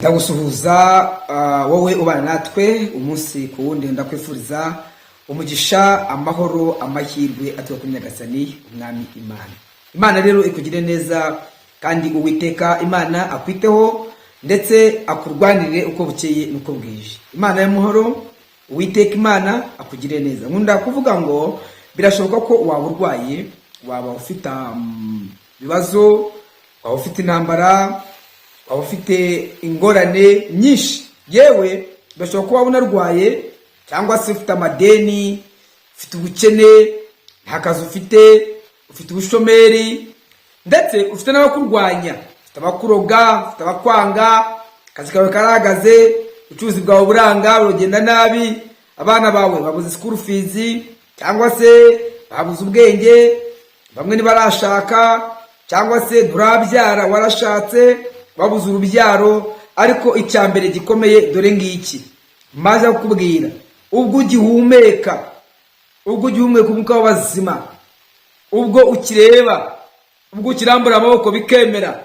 Ndagusuhuza wowe ubana natwe umunsi ku wundi, ndakwifuriza umugisha, amahoro, amahirwe aturuka kuri Nyagasani umwami Imana. Imana rero ikugire neza kandi Uwiteka Imana akwiteho ndetse akurwanirire uko bukeye nuko bwije. Imana y'amahoro, Uwiteka Imana akugire neza. Nkunda kuvuga ngo birashoboka ko waba urwaye, waba ufite ibibazo, waba ufite intambara, waba ufite ingorane nyinshi, yewe birashoboka ko waba unarwaye cyangwa se ufite amadeni, ufite ubukene, nta kazi ufite ubushomeri, ndetse ufite n'abakurwanya, ufite abakuroga, ufite abakwanga, akazi kawe karahagaze, ubucuruzi bwawe buranga, uragenda nabi, abana bawe babuze school fees cyangwa se babuze ubwenge, bamwe ntibarashaka cyangwa se nturabyara, warashatse babuze urubyaro. Ariko icyambere gikomeye dore ngiki maze kukubwira: ubwo ugihumeka umwuka w'abazima, ubwo ukireba, ubwo ukirambura amaboko bikemera,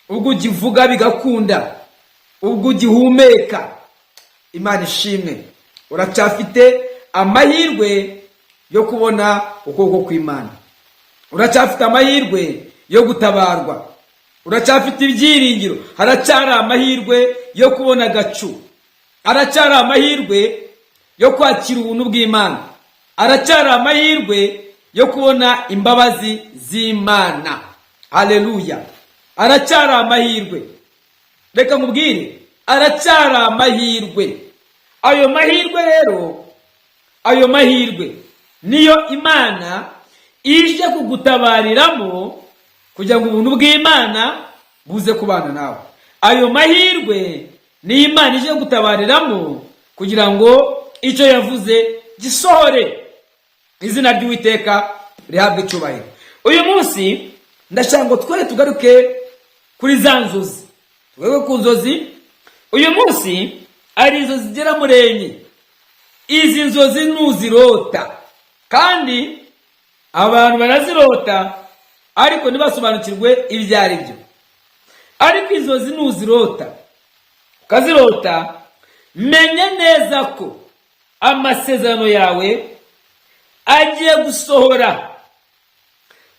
ubwo ugivuga bigakunda, ubwo ugihumeka, Imana ishimwe, uracyafite amahirwe yo kubona ukuboko kw'Imana, uracyafite amahirwe yo gutabarwa, uracyafite ibyiringiro, haracyari amahirwe yo kubona agacu, haracyari amahirwe yo kwakira ubuntu bw'Imana, haracyari amahirwe yo kubona imbabazi z'Imana. Haleluya! Haracyari amahirwe. Reka nkubwire, haracyari amahirwe. Ayo mahirwe rero, ayo mahirwe niyo Imana ije kugutabariramo kugira ngo ubuntu bw'Imana buze kubana nawe. Ayo mahirwe ni Imana ije gutabariramo kugira ngo icyo yavuze gisohore. Izina ry'Uwiteka rihabwe icyubahiro. Uyu munsi ndashaka ngo twere tugaruke kuri za nzozi. Tugaruke ku nzozi. Uyu munsi ari inzozi zigera muri enye. Izi nzozi nuzirota, kandi abantu barazirota ariko ntibasobanukirwe ibyo ari byo. Ariko inzozi nuzirota, ukazirota, menya neza ko amasezerano yawe agiye gusohora.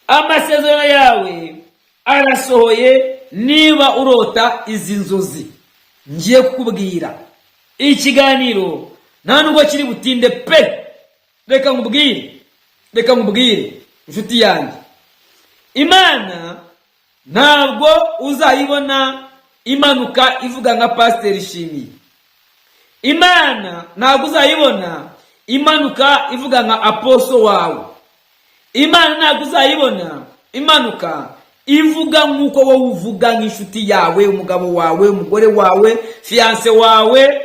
Amasezerano yawe arasohoye niba urota izi nzozi ngiye kukubwira. Ikiganiro nta nubwo kiri butinde pe. Reka nkubwire inshuti yanjye, Imana ntabwo uzayibona imanuka ivuga nka Pasiteri Shimiye. Imana ntabwo uzayibona imanuka ivuga nka aposo wawe. Imana ntabwo uzayibona imanuka ivuga nk'uko wowe uvuga, nk'inshuti yawe, umugabo wawe, umugore wawe, fiance wawe,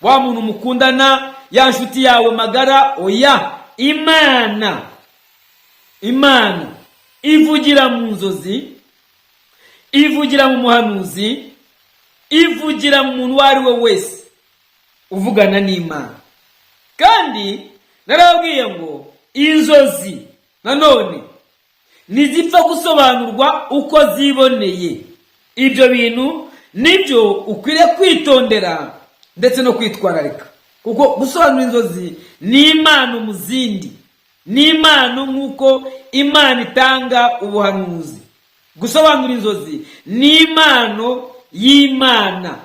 wa muntu mukundana, ya nshuti yawe magara. Oya, Imana ivugira mu nzozi, ivugira mu muhanuzi, ivugira mu muntu uwo ari we wese uvugana n'Imana. Kandi narababwiye ngo inzozi nanone ntizipfa gusobanurwa uko ziboneye. Ibyo bintu nibyo ukwiriye kwitondera ndetse no kwitwararika, kuko gusobanura inzozi ni impano mu zindi, ni impano nk'uko Imana itanga ubuhanuzi. Gusobanura inzozi ni impano y'Imana.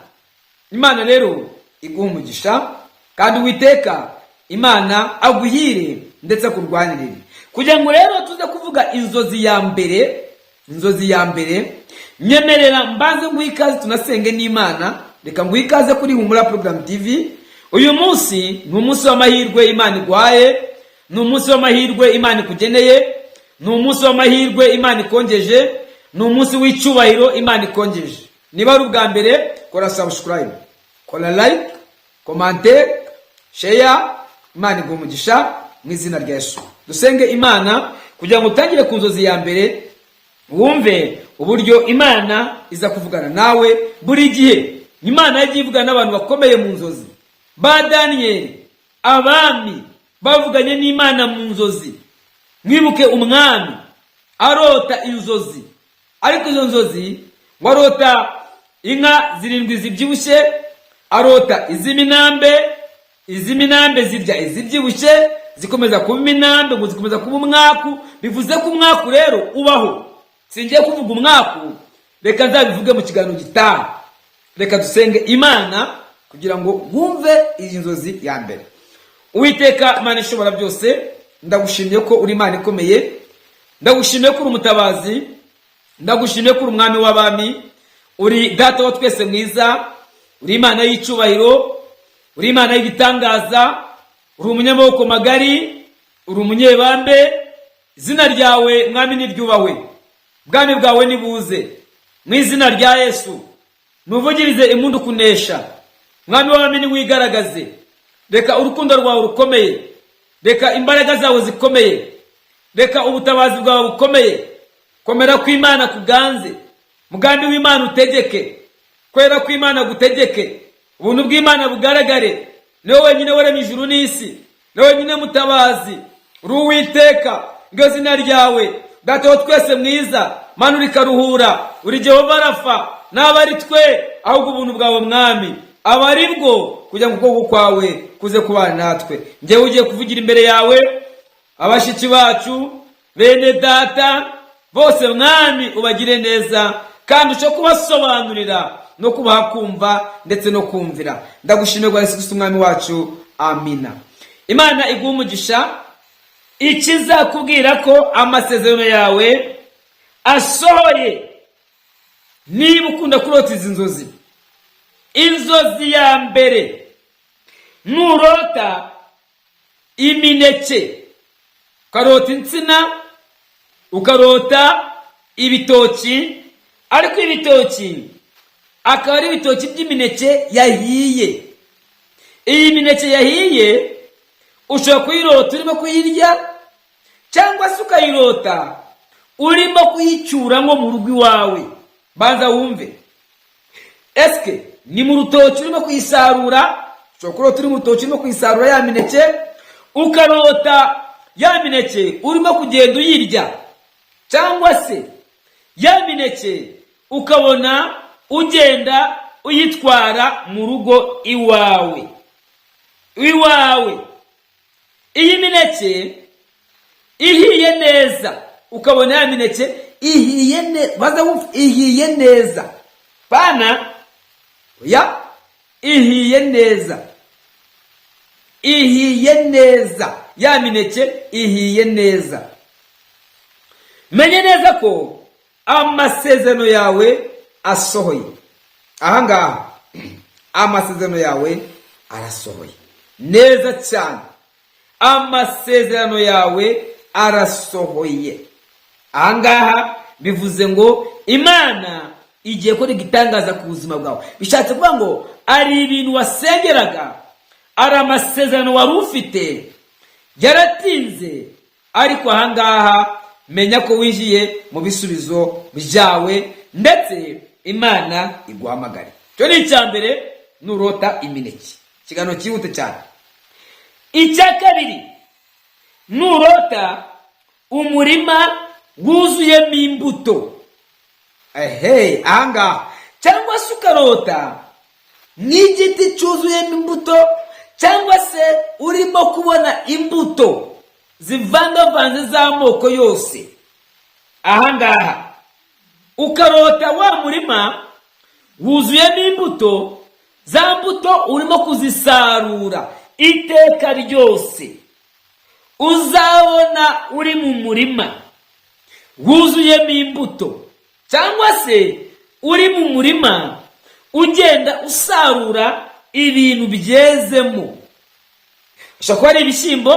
Imana rero iguha umugisha, kandi Uwiteka Imana aguhire ndetse akurwanirire. Kugira ngo rero tuze kuvuga inzozi ya mbere, nyemerera mbanze nguhe ikaze tunasenge n'Imana. Reka nguhe ikaze kuri Humura Program TV. Uyu munsi ni umunsi w'amahirwe Imana iguhaye, ni umunsi w'amahirwe Imana ikugeneye, ni umunsi w'amahirwe Imana ikongeje, ni umunsi w'icyubahiro Imana ikongeje. Niba ari ubwa mbere, kora subscribe, kora like, commenter, share. Imana iguha umugisha mu izina rya Yesu. Dusenge Imana kugira ngo utangire ku nzozi ya mbere, wumve uburyo Imana iza kuvugana nawe buri gihe. Imana yagiye ivugana n'abantu bakomeye mu nzozi. Ba Daniyeli, abami bavuganye n'Imana mu nzozi. Mwibuke umwami arota inzozi, ariko izo nzozi warota inka 7 zibyibushye, arota iz'iminambe zirya izibyibushye, zikomeza kuba iminambe ngo zikomeza kuba umwaku. Bivuze ko umwaku rero ubaho. Singiye kuvuga umwaku, reka nzabivuge mu kiganiro gitaha. Reka dusenge Imana kugira ngo wumve iyi nzozi ya mbere. Uwiteka Imana ishobora byose, ndagushimiye ko uri Imana ikomeye, ndagushimiye ko uri umutabazi, ndagushimiye ko uri umwami w'abami, uri data wa twese mwiza, uri Imana y'icyubahiro, uri Imana y'ibitangaza, uri umunyamaboko magari, uri umunyebambe. Izina ryawe mwami niryubahwe, ubwami bwawe nibuze, mu izina rya Yesu. Nuvugirize impundu kunesha, mwami w'abami niwigaragaze. Reka urukundo rwawe rukomeye, reka imbaraga zawe zikomeye, reka ubutabazi bwawe bukomeye. Komera kw'Imana kuganze, mugambi w'Imana utegeke, kwera kw'Imana gutegeke, ubuntu bw'Imana bugaragare. Niwe wenyine waremye ijuru n'isi, niwe wenyine mutabazi, uri Uwiteka, ngo zina ryawe data wa twese mwiza, Mana uri karuhura, uri Jehova Rafa. Naba ari twe, ahubwo ubuntu bwawe mwami aba ari bwo, kugira ngo ukuboko kwawe kuze kubana natwe. Njyewe ugiye kuvugira imbere yawe abashiki bacu, bene data bose mwami ubagire neza, kandi uco kubasobanurira no kubaha kumva ndetse no kumvira. Ndagushimiye kwa Yesu Kristo umwami wacu, amina. Imana iguha umugisha. Ikizakubwira ko amasezerano yawe asohoye niba ukunda kurota izi nzozi. Inzozi ya mbere, nurota imineke, ukarota insina, ukarota ibitoki, ariko ibitoki akaba ari ibitoki by'imineke yahiye. Iyi mineke yahiye ushobora kuyirota urimo kuyirya, cyangwa se ukayirota urimo kuyicyuramo mu rugo iwawe. Banza wumve, eske ni mu rutoki urimo kuyisarura? Ushobora kurota uri mu rutoki urimo kuyisarura ya mineke, ukarota ya mineke urimo kugenda uyirya, cyangwa se ya mineke ukabona ugenda uyitwara mu rugo iwawe. Iyi mineke ihiye neza, ukabona ya mineke ihiye neza, bana ya ihiye neza, ya mineke ihiye neza. Menye neza ko amasezerano yawe asohoye. Ahangaha amasezerano yawe arasohoye neza cyane. Amasezerano yawe arasohoye. Ahangaha bivuze ngo Imana igiye gukora igitangaza ku buzima bwawe. Bishatse kuvuga ngo ari ibintu wasengeraga, ari amasezerano wari ufite, yaratinze, ariko ahangaha menya ko winjiye mu bisubizo byawe, ndetse Imana iguhamagare. Cyo ni icyambere, nurota imineke. Kigano cyihute cyane. Icya kabiri, nurota umurima wuzuyemo imbuto. Ahangaha cyangwa se ukarota n'igiti cyuzuyemo imbuto, cyangwa se urimo kubona imbuto zivangavanze z'amoko yose. Ahangaha ukarota wa murima wuzuyemo imbuto, za mbuto urimo kuzisarura iteka ryose. Uzabona uri mu murima wuzuyemo imbuto, cyangwa se uri mu murima ugenda usarura ibintu byezemo. Ashobora kuba ari ibishyimbo,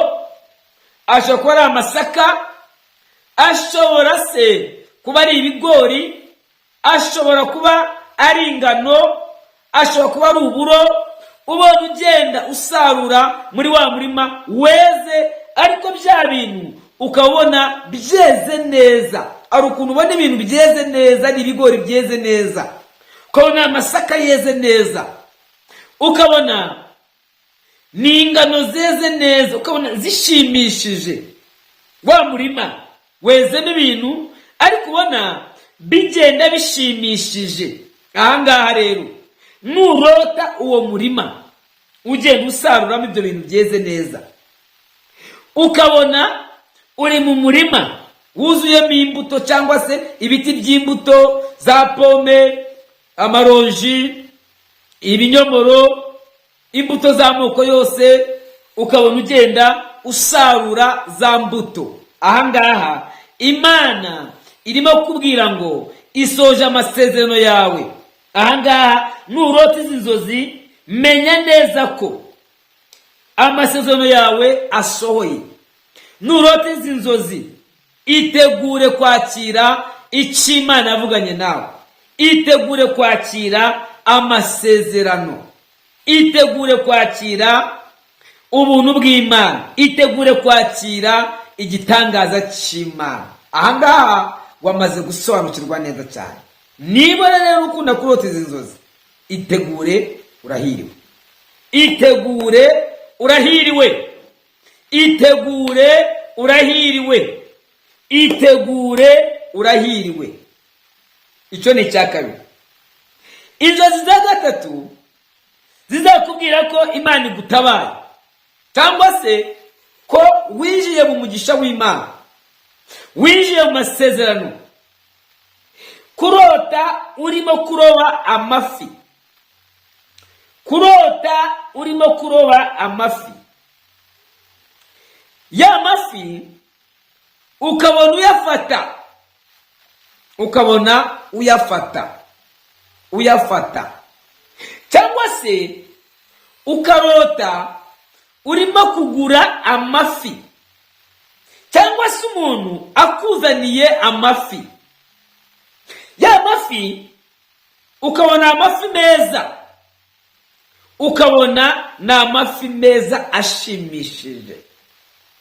ashobora kuba ari amasaka, ashobora se kuba ari ibigori, ashobora kuba ari ingano, ashobora kuba ari uburo. Ubona ugenda usarura muri wa murima weze, ariko bya bintu ukabona byeze neza. Ari ukuntu ubona ibintu byeze neza, ni ibigori byeze neza, ukabona amasaka yeze neza, ukabona ni ingano zeze neza, ukabona zishimishije. Wa murima wezemo ibintu, ariko ubona bigenda bishimishije. ahangaha rero nurota uwo murima ugenda usaruramo ibyo bintu byeze neza, ukabona uri mu murima wuzuyemo imbuto cyangwa se ibiti by'imbuto za pome, amaronji, ibinyomoro, imbuto z'amoko yose, ukabona ugenda usarura za mbuto, ahangaha Imana irimo kubwira ngo isoje amasezerano yawe. Ahangaha nurota izi nzozi, menya neza ko amasezerano yawe asohoye. Nurota izi nzozi, itegure kwakira icyo Imana yavuganye nawe, itegure kwakira amasezerano, itegure kwakira ubuntu bw'Imana, itegure kwakira igitangaza cy'Imana. Ahangaha wamaze gusobanukirwa neza cyane. Niba rero ukunda kurota izi nzozi, itegure urahiriwe, itegure urahiriwe, itegure urahiriwe, itegure urahiriwe. Icyo ni icya kabiri. Inzozi za gatatu zizakubwira ko Imana igutabaye, cyangwa se ko winjiye mu mugisha w'Imana, winjiye mu masezerano. Kurota urimo kuroba amafi, kurota urimo kuroba amafi, ya mafi ukabona uyafata, ukabona uyafata, cyangwa se ukarota urimo kugura amafi, cyangwa se umuntu akuzaniye amafi, ya mafi ukabona amafi meza, ukabona ni amafi meza ashimishije.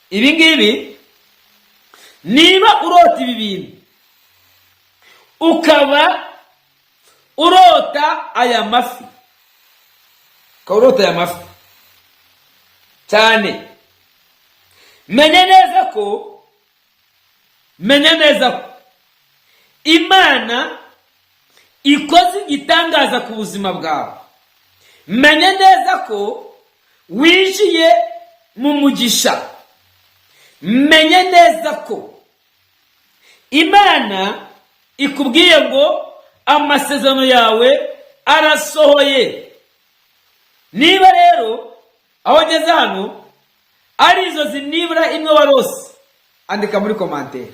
Ibi ngibi niba urota ibi bintu, ukaba urota aya mafi, ukaba mafi cyane, menya neza ko Imana ikoze igitangaza ku buzima bwawe. Menya neza ko winjiye mu mugisha. Menya neza ko Imana ikubwiye ngo amasezerano yawe arasohoye. Niba rero aho ngeze hano ari inzozi nibura imwe warose, andika muri commentaire.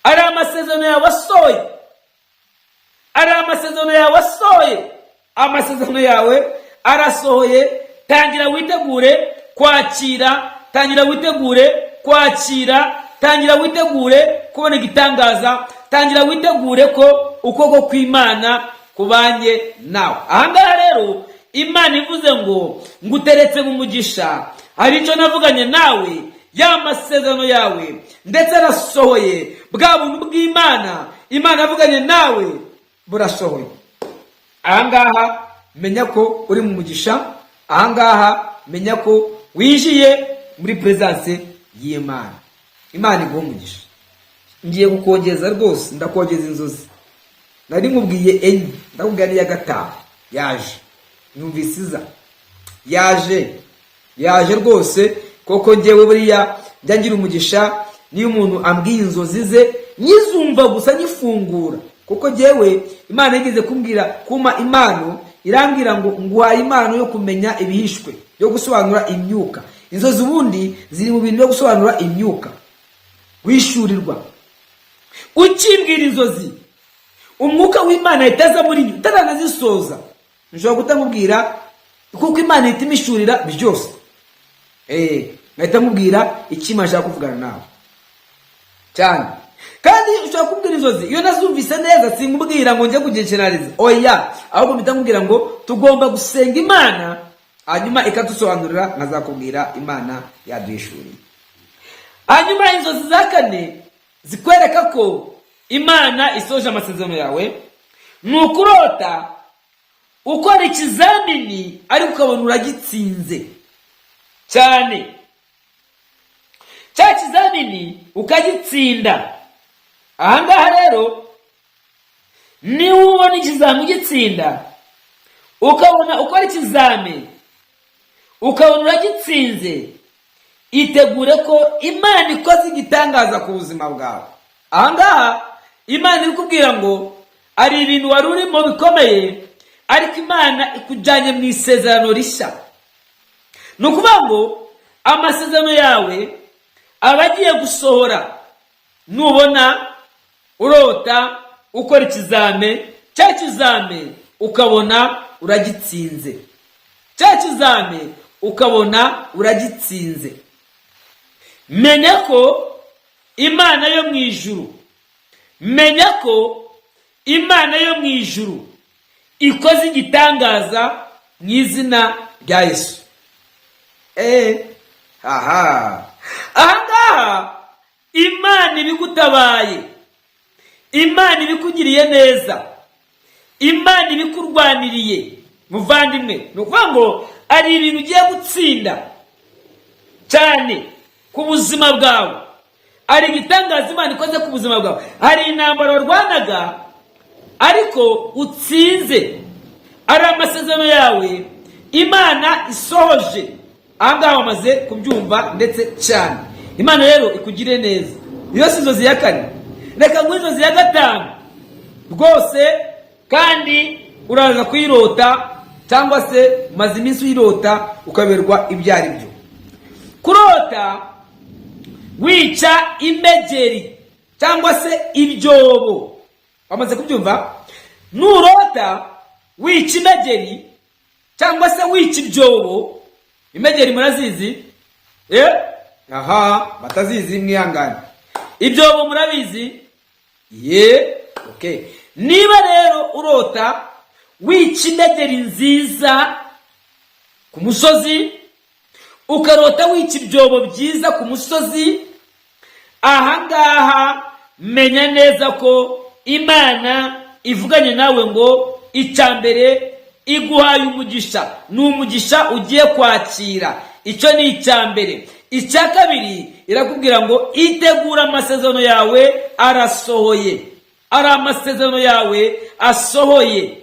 Ari amasezerano yawe asohoye, ari amasezerano yawe asohoye, amasezerano yawe arasohoye. Tangira witegure kwakira, tangira witegure kwakira, tangira witegure kubona igitangaza, tangira witegure ko ukuboko kw'Imana kubanye nawe. Ahangaha rero Imana ivuze ngo nguteretse mu mugisha, hari icyo navuganye nawe, ya masezerano yawe ndetse arasohoye. Bwa buntu bw'Imana Imana yavuganye nawe burasohoye. Ahangaha menya ko uri mu mugisha, ahangaha menya ko winjiye muri presence y'Imana. Imana iguha umugisha. Ngiye kukongeza rwose, ndakongeza inzozi. Nari nkubwiye enye, ndakubwira iya gatanu yaje. Numvise iza yaje rwose, koko njyewe buriya njya umugisha niyo umuntu ambwiye inzozi ze nyizumva gusa nyifungura, kuko njyewe Imana yigeze kumbwira kuma impano, irambwira ngo nguhaye impano yo kumenya ibihishwe, yo gusobanura imyuka. Inzozi ubundi ziri mu bintu byo gusobanura imyuka, wishyurirwa. Ukimbwira inzozi, umwuka w'Imana itaza muri njye utaranzisoza, nshobora kutamubwira kuko Imana ihita imishurira byose. Ngahita mubwira icyo Imana ishaka kuvugana nawe cyane. Kandi ushobora kubwira inzozi iyo nazumvise neza, sinkubwira ngo njye kugencerariza, oya, ahubwo mpita nkubwira ngo tugomba gusenga Imana, hanyuma ikadusobanurira, nkazakubwira Imana yaduhishuriye. Hanyuma inzozi za kane zikwereka ko Imana isoje amasezerano yawe, ni ukurota ukora ikizamini ariko ukabona uragitsinze cyane, cya kizamini ukagitsinda. Ahangaha rero niba ubona ikizami ugitsinda, ukabona ukora ikizami ukabona uragitsinze, itegure ko Imana ikoze igitangaza ku buzima bwawe. Ahangaha Imana iri kubwira ngo ari ibintu wari urimo bikomeye, ariko Imana ikujyanye mu isezerano rishya. Ni ukuvuga ngo amasezerano yawe aba agiye gusohora nubona urota ukora ikizame, cya kizame ukabona uragitsinze, cya kizame ukabona uragitsinze. Menya ko Imana yo mu ijuru, menya ko Imana yo mu ijuru ikoze igitangaza mu izina rya Yesu. Ahangaha Imana ibigutabaye, Imana ibikugiriye neza, Imana ibikurwaniriye muvandimwe. Ni ukuvuga ngo ari ibintu ugiye gutsinda cyane ku buzima bwawe, ari igitangaza Imana ikoze ku buzima bwawe. Hari intambara warwanaga ariko utsinze, ari amasezerano yawe Imana isohoje. Ahangaha wamaze kubyumva ndetse cyane. Imana rero ikugire neza. Iyo si inzozi ya kane, reka ngo inzozi ya gatanu rwose, kandi uraza kuyirota cyangwa se maze iminsi uyirota ukaberwa ibyo ari byo. Kurota wica imegeri cyangwa se ibyobo, wamaze kubyumva? Nurota wica imegeri cyangwa se wica ibyobo, imegeri murazizi? Batazizi mwihangane. Ibyobo murabizi? Okay. Niba rero urota wica imegeri nziza ku musozi, ukarota wica ibyobo byiza ku musozi, ahangaha menya neza ko Imana ivuganye nawe ngo icyambere iguhaye umugisha. Ni umugisha ugiye kwakira. Icyo ni icyambere. Icya kabiri irakubwira ngo itegura amasezerano yawe arasohoye. Ari amasezerano yawe asohoye.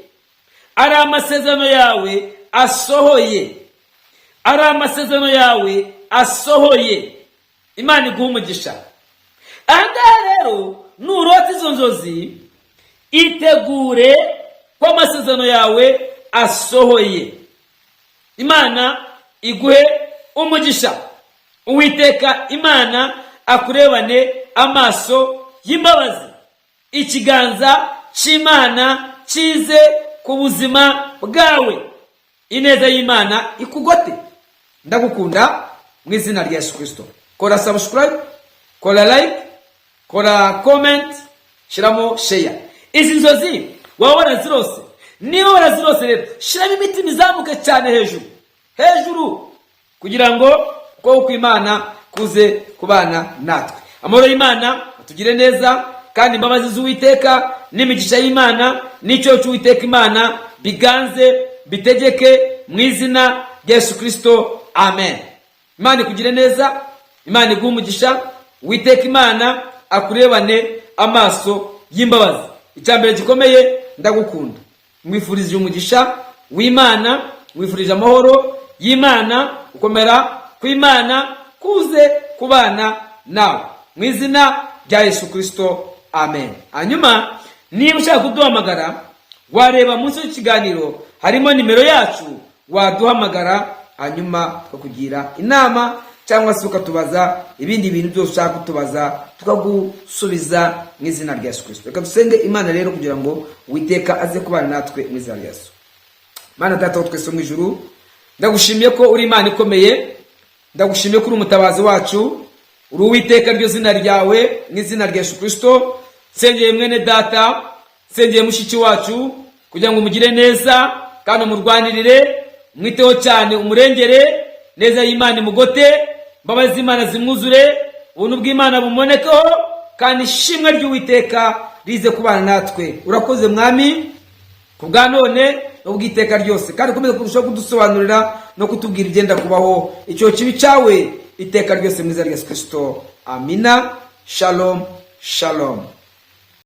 Ari amasezerano yawe asohoye. Ari amasezerano yawe asohoye. Imana iguha umugisha. Ahangaha rero nurota izo nzozi, itegure ko amasezerano yawe asohoye. Imana iguhe umugisha. Uwiteka Imana akurebane amaso y'imbabazi. Ikiganza cy'Imana kize ku buzima bwawe. Ineza y'Imana ikugote. Ndagukunda mu izina rya Yesu Kristo. Kora subscribe, kora like, kora comment, shiramo share. Izi nzozi waba warazirose. Niba warazirose rero shiramo imitima izamuke cyane hejuru kugira ngo ko Imana kuze kubana natwe. Amahoro y'Imana atugire neza, kandi imbabazi z'Uwiteka n'imigisha y'Imana n'icyo cy'Uwiteka Imana biganze bitegeke mu izina rya Yesu Kristo. Amen. Imana ikugire neza, Imana iguhe umugisha, Uwiteka Imana akurebane amaso y'imbabazi. Icyambere gikomeye, ndagukunda. Mwifurije umugisha w'Imana, mwifurije amahoro y'Imana, ukomera ku Imana kuze kubana nawe mu izina rya Yesu Kristo. Amen. Hanyuma niba ushaka kuduhamagara, wareba munsi y'ikiganiro harimo nimero yacu, waduhamagara hanyuma tukakugira inama, cyangwa se ukatubaza ibindi bintu byose ushaka kutubaza tukagusubiza mu izina rya Yesu Kristo. Reka dusenge Imana rero kugira ngo Uwiteka aze kubana natwe mu izina rya Yesu. Mana Data wa twese mu ijuru, ndagushimiye ko uri Imana ikomeye, ndagushimiye ko uri umutabazi wacu, uri Uwiteka ryo zina ryawe mu izina rya Yesu Kristo. Sengeye mwene data, sengeye mushiki wacu kugira ngo umugire neza kandi umurwanirire, mwiteho cyane, umurengere neza y'Imana imugote, mbabazi z'Imana zimwuzure, ubuntu bw'Imana bumonekeho, kandi ishimwe ry'Uwiteka rize kubana natwe. Urakoze Mwami kubwa none n'ubwiteka ryose, kandi ukomeze kurushaho kudusobanurira no kutubwira igenda kubaho icyo kibi cyawe iteka ryose mu izina rya Yesu Kristo. Amina. Shalom, shalom.